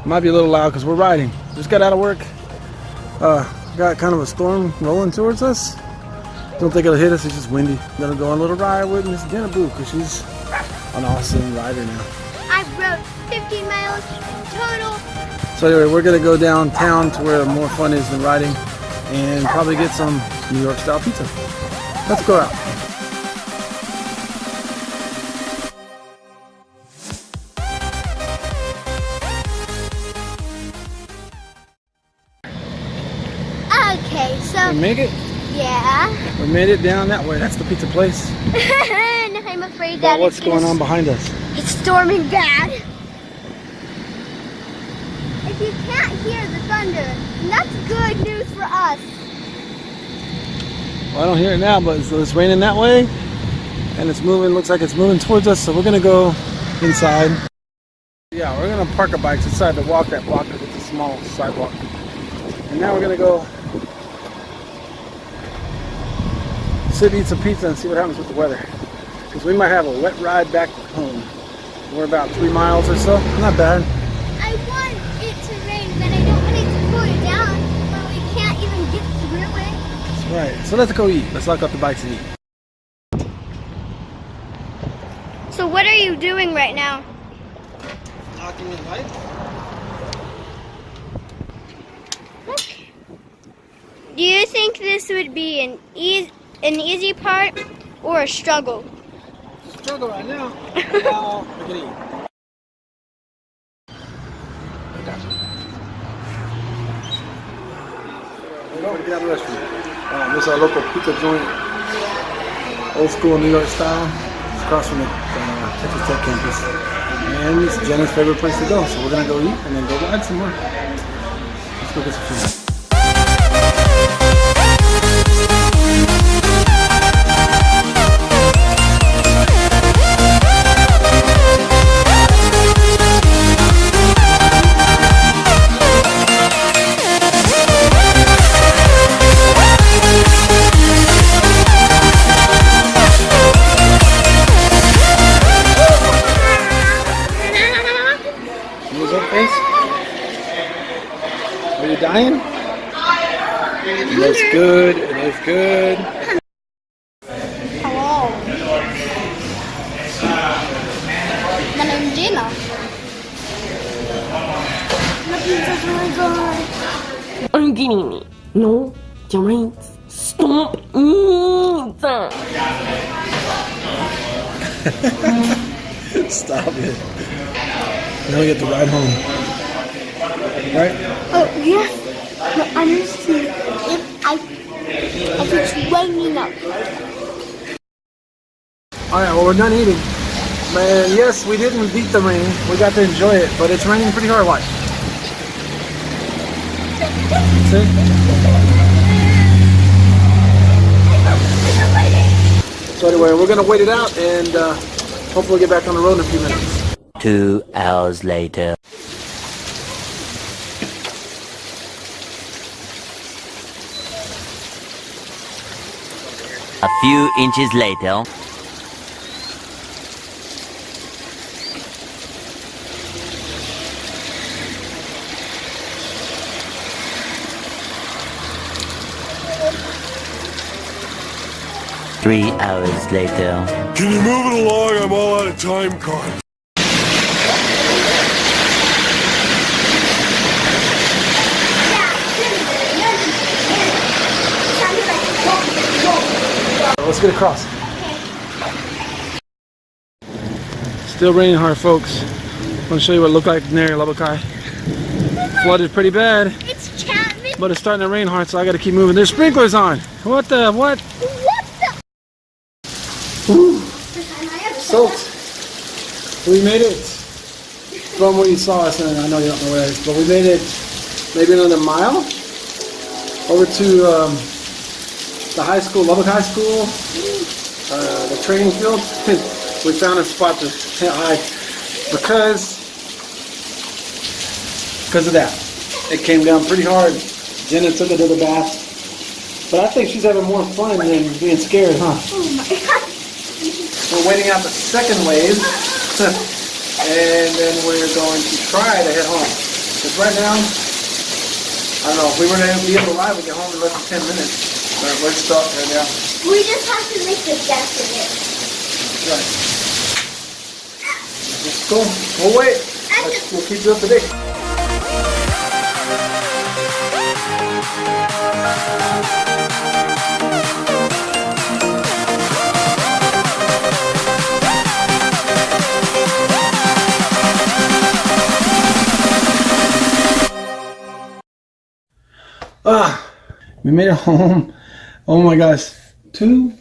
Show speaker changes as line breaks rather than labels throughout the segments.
Might be a little loud because we're riding. Just got out of work. Got kind of a storm rolling towards us. Don't think it'll hit us, it's just windy. Gonna go on a little ride with Miss Jenna Boo because she's an awesome rider now.
I rode 15 miles total.
So anyway, we're gonna go downtown to where more fun is than riding and probably get some New York style pizza. Let's go out.
Okay, so
We make it?
yeah.
We made it down that way. That's the pizza place.
And I'm afraid that
But what's going on behind us?
It's storming bad. If you can't hear the thunder, that's good news for us.
Well, I don't hear it now, but it's raining that way. And it's moving, looks like it's moving towards us, so we're gonna go inside. Yeah, we're gonna park our bikes inside to walk that block because it's a small sidewalk. And now we're gonna go sit, eat some pizza, and see what happens with the weather. Because we might have a wet ride back home. We're about 3 miles or so. Not bad.
I want it to rain, but I don't want it to cool it down, but we can't even get through it.
That's right. So let's go eat. Let's lock up the bikes and eat.
So what are you doing right now?
Locking the bike.
Do you think this would be an easy part or a struggle?
Struggle right now. Now we're gonna eat. We're going to get out of the restroom. This is our local pizza joint. Old school New York style. It's across from the Texas Tech campus. And it's Jenna's favorite place to go. So we're going to go eat and then go ride some more. Let's go get some food. Are you dying? It looks good. It looks good.
Hello. My name's Gina. The pizza's really good.
Are you kidding me? No, giant stop eating.
Stop it. Now we get to ride home. Right?
Oh, yes. But honestly, if it's raining out.
Alright, well, we're done eating. And yes, we didn't beat the rain. We got to enjoy it, but it's raining pretty hard. Watch. See? So anyway, we're going to wait it out and hopefully get back on the road in a few minutes.
2 hours later. A few inches later. Three hours later.
Can you move it along? I'm all out of time cards.
Let's get across. Still raining hard, folks. I'm going to show you what it looked like in there, Lubbock. Flooded pretty bad.
It's Chapman.
But it's starting to rain hard, so I got to keep moving. There's sprinklers on. What the? What? Woo. Soaked. We made it from where you saw us, and I know you don't know where it is, but we made it maybe another mile over to the high school, Lubbock High School, the training field. We found a spot to hide because of that. It came down pretty hard. Jenna took it to the bath. But I think she's having more fun than being scared, huh?
Oh my God.
We're waiting out the second wave. And then we're going to try to head home. Because right now, I don't know, if we were to be able to ride, we'd get home in less than 10 minutes. But we're stuck right now.
We just have to make the best of it.
Right. Let's go. We'll wait. We'll keep you up to date. We made it home. Oh my gosh. Two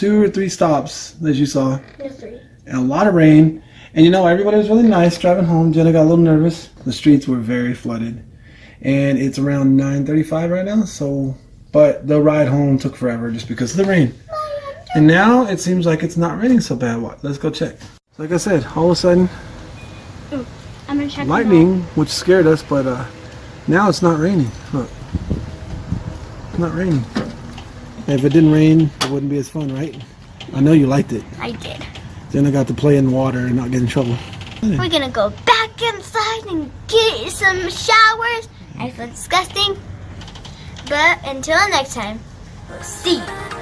or three stops that you saw.
No, 3.
And a lot of rain. And you know, everybody was really nice driving home. Jenna got a little nervous. The streets were very flooded. And it's around 9:35 right now. So, but the ride home took forever just because of the rain. And now it seems like it's not raining so bad. Let's go check. So like I said, all of a sudden,
I'm gonna check
lightning, which scared us, but now it's not raining. Look. It's not raining. If it didn't rain, it wouldn't be as fun, right? I know you liked it.
I did.
Then I got to play in water and not get in trouble.
We're gonna go back inside and get some showers. I feel disgusting. But until next time, we'll see you.